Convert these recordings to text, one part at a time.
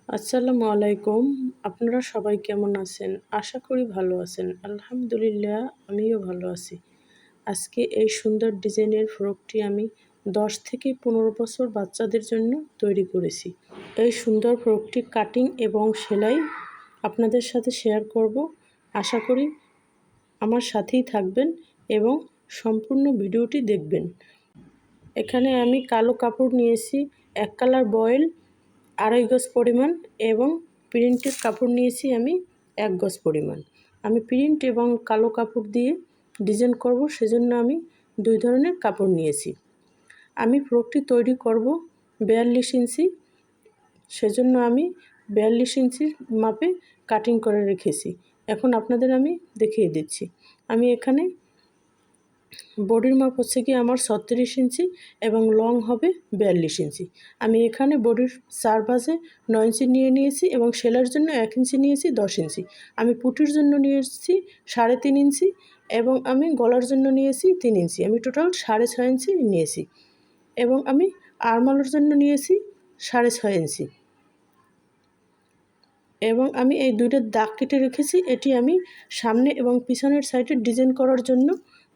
আসসালামু আলাইকুম। আপনারা সবাই কেমন আছেন? আশা করি ভালো আছেন। আলহামদুলিল্লাহ আমিও ভালো আছি। আজকে এই সুন্দর ডিজাইনের ফ্রকটি আমি ১০ থেকে ১৫ বছর বাচ্চাদের জন্য তৈরি করেছি। এই সুন্দর ফ্রকটি কাটিং এবং সেলাই আপনাদের সাথে শেয়ার করব। আশা করি আমার সাথেই থাকবেন এবং সম্পূর্ণ ভিডিওটি দেখবেন। এখানে আমি কালো কাপড় নিয়েছি ১ কালার বয়েল ২.৫ গজ পরিমাণ এবং প্রিন্টের কাপড় নিয়েছি আমি ১ গজ পরিমাণ। আমি প্রিন্ট এবং কালো কাপড় দিয়ে ডিজাইন করব, সেজন্য আমি ২ ধরনের কাপড় নিয়েছি। আমি ফ্রকটি তৈরি করব ৪২ ইঞ্চি, সেজন্য আমি ৪২ ইঞ্চির মাপে কাটিং করে রেখেছি। এখন আপনাদের আমি দেখিয়ে দিচ্ছি। আমি এখানে বডির মাপ হচ্ছে কি আমার ৩৬ ইঞ্চি এবং লং হবে ৪২ ইঞ্চি। আমি এখানে বডির ৪ ভাঁজে ৯ ইঞ্চি নিয়েছি এবং সেলাইয়ের জন্য ১ ইঞ্চি নিয়েছি ১০ ইঞ্চি। আমি পুঁটির জন্য নিয়েছি ৩.৫ ইঞ্চি এবং আমি গলার জন্য নিয়েছি ৩ ইঞ্চি। আমি টোটাল ৬.৫ ইঞ্চি নিয়েছি এবং আমি আরমহলের জন্য নিয়েছি ৬.৫ ইঞ্চি এবং আমি এই দুইটা দাগ কেটে রেখেছি। এটি আমি সামনে এবং পিছনের সাইডে ডিজাইন করার জন্য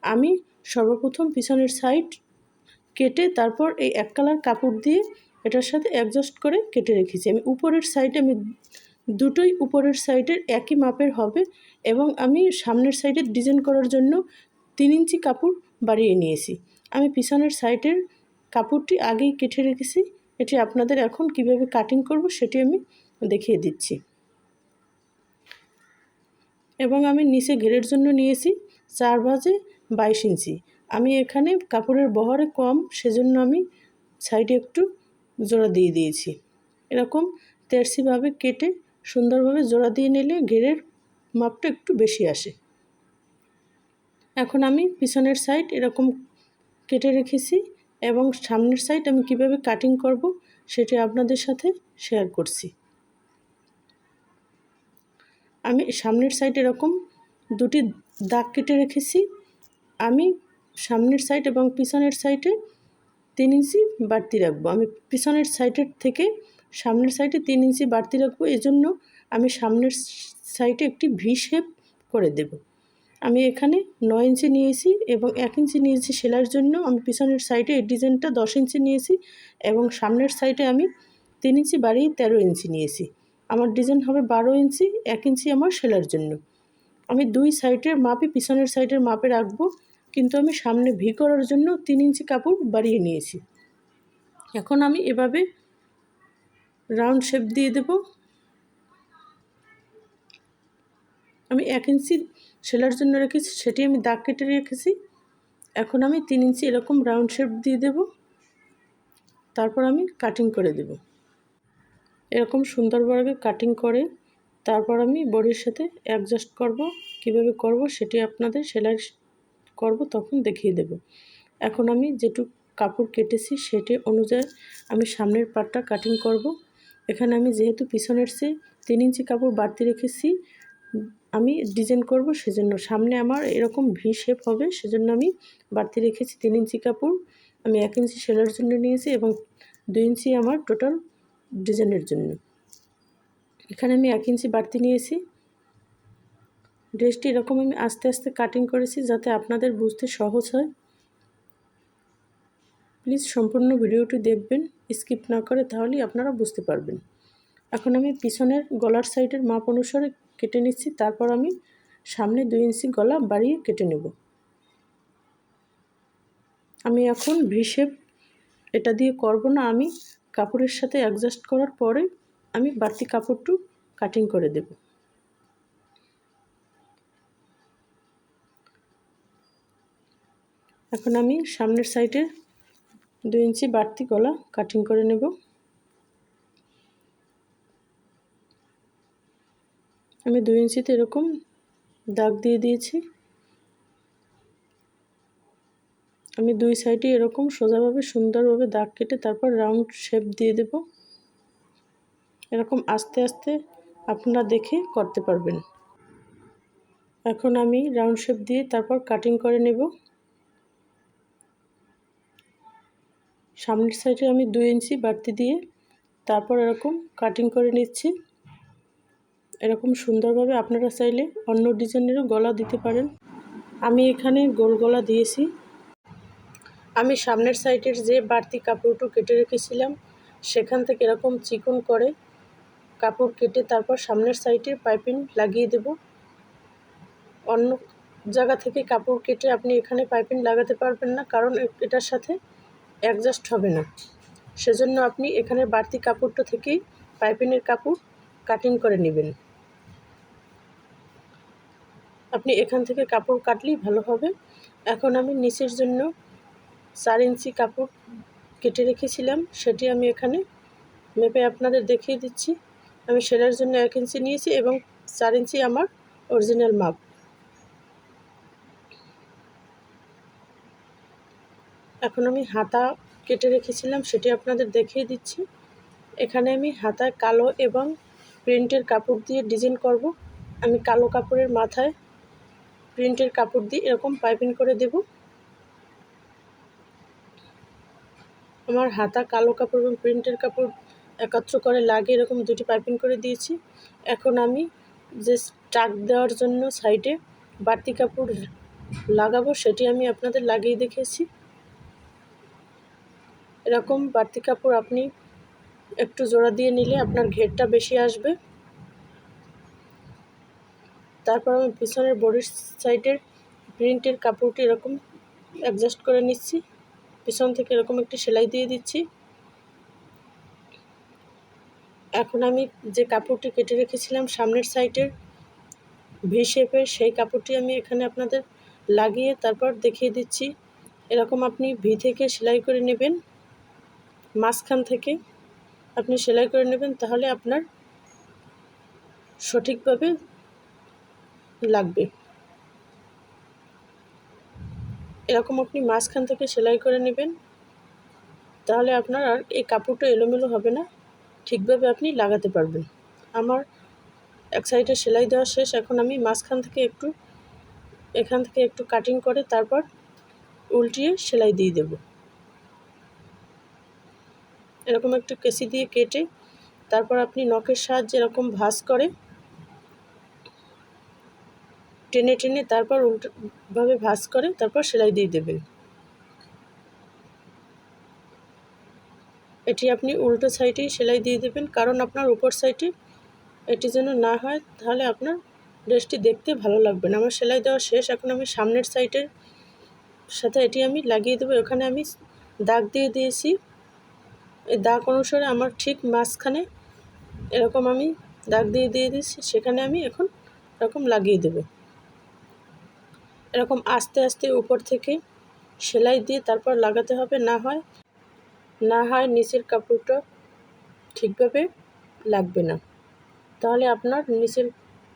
আমি সর্বপ্রথম পিছনের সাইড কেটে তারপর এই ১ কালার কাপড় দিয়ে এটার সাথে অ্যাডজাস্ট করে কেটে রেখেছি। আমি উপরের সাইডে দুটোই উপরের সাইডের একই মাপের হবে এবং আমি সামনের সাইডে ডিজাইন করার জন্য ৩ ইঞ্চি কাপড় বাড়িয়ে নিয়েছি। আমি পিছনের সাইডের কাপড়টি আগেই কেটে রেখেছি। এটি আপনাদের এখন কিভাবে কাটিং করব সেটি আমি দেখিয়ে দিচ্ছি। এবং আমি নিচে ঘেরের জন্য নিয়েছি ৪ ভাঁজে ২২ ইঞ্চি। আমি এখানে কাপড়ের বহরে কম, সেজন্য আমি সাইডে একটু জোড়া দিয়ে দিয়েছি। এরকম তেরছিভাবে কেটে সুন্দরভাবে জোড়া দিয়ে নিলে ঘেরের মাপটা একটু বেশি আসে। এখন আমি পিছনের সাইড এরকম কেটে রেখেছি এবং সামনের সাইড আমি কিভাবে কাটিং করব সেটি আপনাদের সাথে শেয়ার করছি। আমি সামনের সাইড এরকম দুটি দাগ কেটে রেখেছি। আমি সামনের সাইড এবং পিছনের সাইডে ৩ ইঞ্চি বাড়তি রাখবো। আমি পিছনের সাইডের থেকে সামনের সাইডে ৩ ইঞ্চি বাড়তি রাখবো, এজন্য আমি সামনের সাইডে একটি ভি শেপ করে দেব। আমি এখানে ৯ ইঞ্চি নিয়েছি এবং ১ ইঞ্চি নিয়েছি সেলাইয়ের জন্য। আমি পিছনের সাইডে এই ডিজাইনটা ১০ ইঞ্চি নিয়েছি এবং সামনের সাইডে আমি ৩ ইঞ্চি বাড়িয়ে ১৩ ইঞ্চি নিয়েছি। আমার ডিজাইন হবে ১২ ইঞ্চি, ১ ইঞ্চি আমার সেলাইয়ের জন্য। আমি দুই সাইডের মাপই পিছনের সাইডের মাপে রাখবো, কিন্তু আমি সামনে ভি করার জন্য ৩ ইঞ্চি কাপড় বাড়িয়ে নিয়েছি। এখন আমি এভাবে রাউন্ড শেপ দিয়ে দেব। আমি ১ ইঞ্চি সেলাইয়ের জন্য রেখেছি, সেটি আমি দাগ কেটে রেখেছি। এখন আমি ৩ ইঞ্চি এরকম রাউন্ড শেপ দিয়ে দেব, তারপর আমি কাটিং করে দেব। এরকম সুন্দরভাবে কাটিং করে তারপর আমি বডির সাথে অ্যাডজাস্ট করব। কিভাবে করব সেটি আপনাদের সেলাই করব তখন দেখিয়ে দেব। এখন আমি যেটুকু কাপড় কেটেছি সেটি অনুযায়ী আমি সামনের পার্টটা কাটিং করব। এখানে আমি যেহেতু পিছনের চেয়ে ৩ ইঞ্চি কাপড় বাড়তি রেখেছি, আমি ডিজাইন করব, সেজন্য সামনে আমার এরকম ভি শেপ হবে, সেজন্য আমি বাড়তি রেখেছি ৩ ইঞ্চি কাপড়। আমি ১ ইঞ্চি সেলাইয়ের জন্য নিয়েছি এবং ২ ইঞ্চি আমার টোটাল ডিজাইনের জন্য। এখানে আমি ১ ইঞ্চি বাড়তি নিয়েছি। ড্রেসটি এরকম আমি আস্তে আস্তে কাটিং করেছি যাতে আপনাদের বুঝতে সহজ হয়। প্লিজ সম্পূর্ণ ভিডিওটি দেখবেন, স্কিপ না করে, তাহলেই আপনারা বুঝতে পারবেন। এখন আমি পিছনের গলার সাইডের মাপ অনুসারে কেটে নিচ্ছি, তারপর আমি সামনে ২ ইঞ্চি গলা বাড়িয়ে কেটে নেব। আমি এখন ভি শেপ এটা দিয়ে করব না, আমি কাপড়ের সাথে অ্যাডজাস্ট করার পরে আমি বাড়তি কাপড়টু কাটিং করে দেব। এখন আমি সামনের সাইডে ২ ইঞ্চি বাড়তি গলা কাটিং করে নেব। আমি ২ ইঞ্চিতে এরকম দাগ দিয়ে দিয়েছি। আমি দুই সাইডে এরকম সোজাভাবে সুন্দরভাবে দাগ কেটে তারপর রাউন্ড শেপ দিয়ে দেব। এরকম আস্তে আস্তে আপনারা দেখে করতে পারবেন। এখন আমি রাউন্ড শেপ দিয়ে তারপর কাটিং করে নেব। সামনের সাইডে আমি ২ ইঞ্চি বাড়তি দিয়ে তারপর এরকম কাটিং করে নিচ্ছি। এরকম সুন্দরভাবে আপনারা চাইলে অন্য ডিজাইনেরও গলা দিতে পারেন। আমি এখানে গোল গলা দিয়েছি। আমি সামনের সাইডের যে বাড়তি কাপড়টু কেটে রেখেছিলাম সেখান থেকে এরকম চিকন করে কাপড় কেটে তারপর সামনের সাইডে পাইপিং লাগিয়ে দেব। অন্য জায়গা থেকে কাপড় কেটে আপনি এখানে পাইপিং লাগাতে পারবেন না, কারণ এটার সাথে অ্যাডজাস্ট হবে না। সেজন্য আপনি এখানে বাড়তি কাপড়টা থেকেই পাইপিংয়ের কাপড় কাটিং করে নেবেন। আপনি এখান থেকে কাপড় কাটলেই ভালো হবে। এখন আমি নিচের জন্য 4 ইঞ্চি কাপড় কেটে রেখেছিলাম, সেটি আমি এখানে মেপে আপনাদের দেখিয়ে দিচ্ছি। আমি সেলাইয়ের জন্য 1 ইঞ্চি নিয়েছি এবং 4 ইঞ্চি আমার অরিজিনাল মাপ। এখন আমি হাতা কেটে রেখেছিলাম, সেটি আপনাদের দেখিয়ে দিচ্ছি। এখানে আমি হাতায় কালো এবং প্রিন্টের কাপড় দিয়ে ডিজাইন করব। আমি কালো কাপড়ের মাথায় প্রিন্টের কাপড় দিয়ে এরকম পাইপিং করে দেব। আমার হাতা কালো কাপড় এবং প্রিন্টের কাপড় একত্র করে লাগিয়ে এরকম দুটি পাইপিং করে দিয়েছি। এখন আমি যে টাক দেওয়ার জন্য সাইডে বাড়তি কাপড় লাগাবো সেটি আমি আপনাদের লাগিয়ে দেখিয়েছি। এরকম বাড়তি কাপড় আপনি একটু জোড়া দিয়ে নিলে আপনার ঘেরটা বেশি আসবে। তারপর আমি পিছনের বডির সাইডের প্রিন্টের কাপড়টি এরকম অ্যাডজাস্ট করে নিচ্ছি। পিছন থেকে এরকম একটি সেলাই দিয়ে দিচ্ছি। এখন আমি যে কাপড়টি কেটে রেখেছিলাম সামনের সাইডের ভি শেপের, সেই কাপড়টি আমি এখানে আপনাদের লাগিয়ে তারপর দেখিয়ে দিচ্ছি। এরকম আপনি ভি থেকে সেলাই করে নেবেন, মাঝখান থেকে আপনি সেলাই করে নেবেন, তাহলে আপনার সঠিকভাবে লাগবে। এরকম আপনি মাঝখান থেকে সেলাই করে নেবেন, তাহলে আপনার আর এই কাপড়টা এলোমেলো হবে না, ঠিকভাবে আপনি লাগাতে পারবেন। আমার এক সাইডে সেলাই দেওয়া শেষ। এখন আমি মাঝখান থেকে এখান থেকে একটু কাটিং করে তারপর উল্টিয়ে সেলাই দিয়ে দেব। এরকম একটু কেসি দিয়ে কেটে তারপর আপনি নখের সাহায্যে এরকম ভাঁজ করে টেনে টেনে তারপর উল্টোভাবে ভাঁজ করে তারপর সেলাই দিয়ে দেবেন। এটি আপনি উল্টো সাইডেই সেলাই দিয়ে দেবেন, কারণ আপনার উপর সাইডে এটি যেন না হয়, তাহলে আপনার ড্রেসটি দেখতে ভালো লাগবে না। আমার সেলাই দেওয়া শেষ। এখন আমি সামনের সাইডের সাথে এটি আমি লাগিয়ে দেবো। এখানে আমি দাগ দিয়ে দিয়েছি। এই দাগ অনুসারে আমার ঠিক মাঝখানে এরকম আমি দাগ দিয়ে দিয়েছি, সেখানে আমি এখন এরকম লাগিয়ে দেব। এরকম আস্তে আস্তে উপর থেকে সেলাই দিয়ে তারপর লাগাতে হবে, না হয় নিচের কাপড়টা ঠিকভাবে লাগবে না, তাহলে আপনার নিচের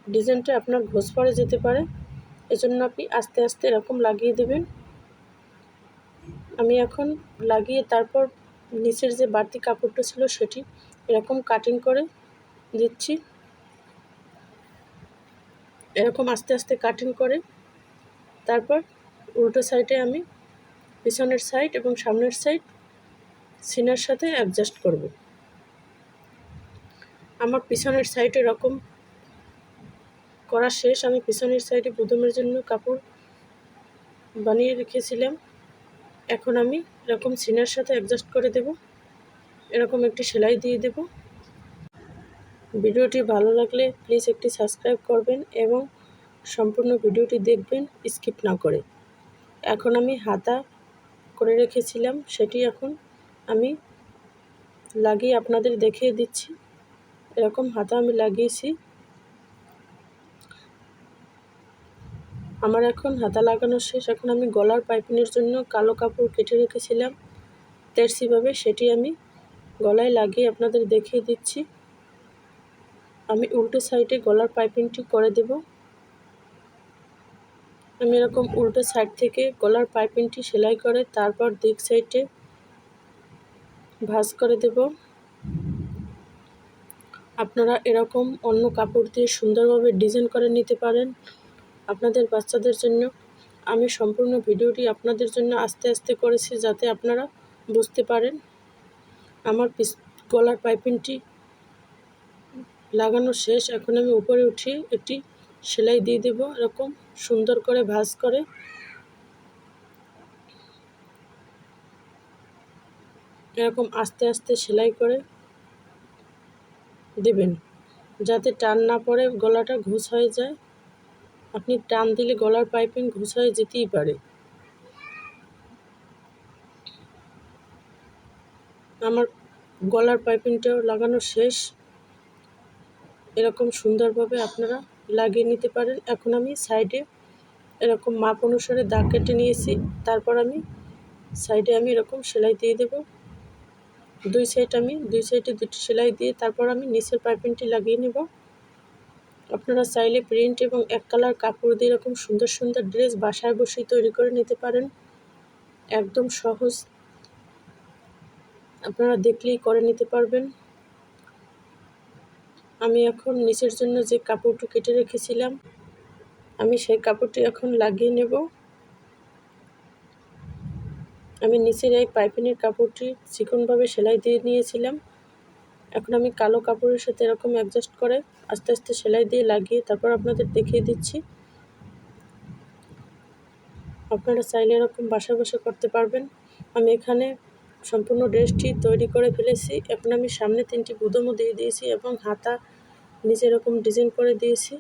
ডিজাইনটা আপনার ঘোষ পড়ে যেতে পারে। এজন্য আপনি আস্তে আস্তে এরকম লাগিয়ে দেবেন। আমি এখন লাগিয়ে তারপর নিচের যে বাড়তি কাপড়টা ছিল সেটি এরকম কাটিং করে দিচ্ছি। এরকম আস্তে আস্তে কাটিং করে তারপর উল্টো সাইডে আমি পিছনের সাইড এবং সামনের সাইড সিনার সাথে অ্যাডজাস্ট করব। আমার পিছনের সাইড এরকম করা শেষ। আমি পিছনের সাইডে বুদমের জন্য কাপড় বানিয়ে রেখেছিলাম। এখন আমি এরকম সিনার সাথে অ্যাডজাস্ট করে দেব, এরকম একটি সেলাই দিয়ে দেব। ভিডিওটি ভালো লাগলে প্লিজ একটি সাবস্ক্রাইব করবেন এবং সম্পূর্ণ ভিডিওটি দেখবেন স্কিপ না করে। এখন আমি হাতা করে রেখেছিলাম, সেটি এখন আমি লাগিয়ে আপনাদের দেখিয়ে দিচ্ছি। এরকম হাতা আমি লাগিয়েছি। আমার এখন হাতা লাগানো শেষ। এখন আমি গলার পাইপিংয়ের জন্য কালো কাপড় কেটে রেখেছিলাম তেরছিভাবে, সেটি আমি গলায় লাগিয়ে আপনাদের দেখিয়ে দিচ্ছি। আমি উল্টো সাইডে গলার পাইপিংটি করে দেব। আমি এরকম উল্টো সাইড থেকে গলার পাইপিংটি সেলাই করে তারপর দিক সাইডে ভাঁজ করে দেব। আপনারা এরকম অন্য কাপড় দিয়ে সুন্দরভাবে ডিজাইন করে নিতে পারেন আপনাদের বাচ্চাদের জন্য। আমি সম্পূর্ণ ভিডিওটি আপনাদের জন্য আস্তে আস্তে করেছি যাতে আপনারা বুঝতে পারেন। আমার গলার পাইপিংটি লাগানো শেষ। এখন আমি উপরে উঠিয়ে একটি সেলাই দিয়ে দেব, এরকম সুন্দর করে ভাঁজ করে। এরকম আস্তে আস্তে সেলাই করে দেবেন, যাতে টান না পড়ে গলাটা ঘুষ হয়ে যায়। আপনি টান দিলে গলার পাইপিং ঘুষ হয়ে যেতেই পারে। আমার গলার পাইপিংটাও লাগানো শেষ। এরকম সুন্দরভাবে আপনারা লাগিয়ে নিতে পারেন। এখন আমি সাইডে এরকম মাপ অনুসারে দাগ কেটে নিয়েছি। তারপর আমি সাইডে এরকম সেলাই দিয়ে দেব। দুই সাইডে দুটি সেলাই দিয়ে তারপর আমি নিচের পাইপিংটি লাগিয়ে নেব। আপনারা চাইলে প্রিন্ট এবং এক কালার কাপড় দিয়ে এরকম সুন্দর সুন্দর ড্রেস বাসায় বসেই তৈরি করে নিতে পারেন। একদম সহজ, আপনারা দেখলেই করে নিতে পারবেন। আমি এখন নিচের জন্য যে কাপড়টি কেটে রেখেছিলাম, আমি সেই কাপড়টি এখন লাগিয়ে নেব। আমি নিচের এই পাইপিংয়ের কাপড়টি চিকনভাবে সেলাই দিয়ে নিয়েছিলাম। এখন আমি কালো কাপড়ের সাথে এরকম অ্যাডজাস্ট করে আস্তে আস্তে সেলাই দিয়ে লাগিয়ে তারপর আপনাদের দেখিয়ে দিচ্ছি। আপনারা চাইলে এরকম বাসায় বসে করতে পারবেন। আমি এখানে সম্পূর্ণ ড্রেসটি তৈরি করে ফেলেছি। এখন আমি সামনে 3টি বুদমও দিয়ে দিয়েছি এবং হাতা নিচে এরকম ডিজাইন করে দিয়েছি।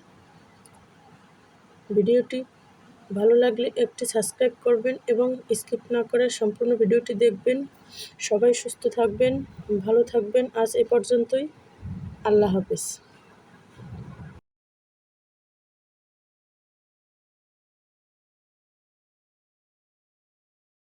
ভিডিওটি ভালো লাগলে একটি সাবস্ক্রাইব করবেন এবং স্কিপ না করে সম্পূর্ণ ভিডিওটি দেখবেন। সবাই সুস্থ থাকবেন, ভালো থাকবেন। আজ এ পর্যন্তই। আল্লাহ হাফেজ।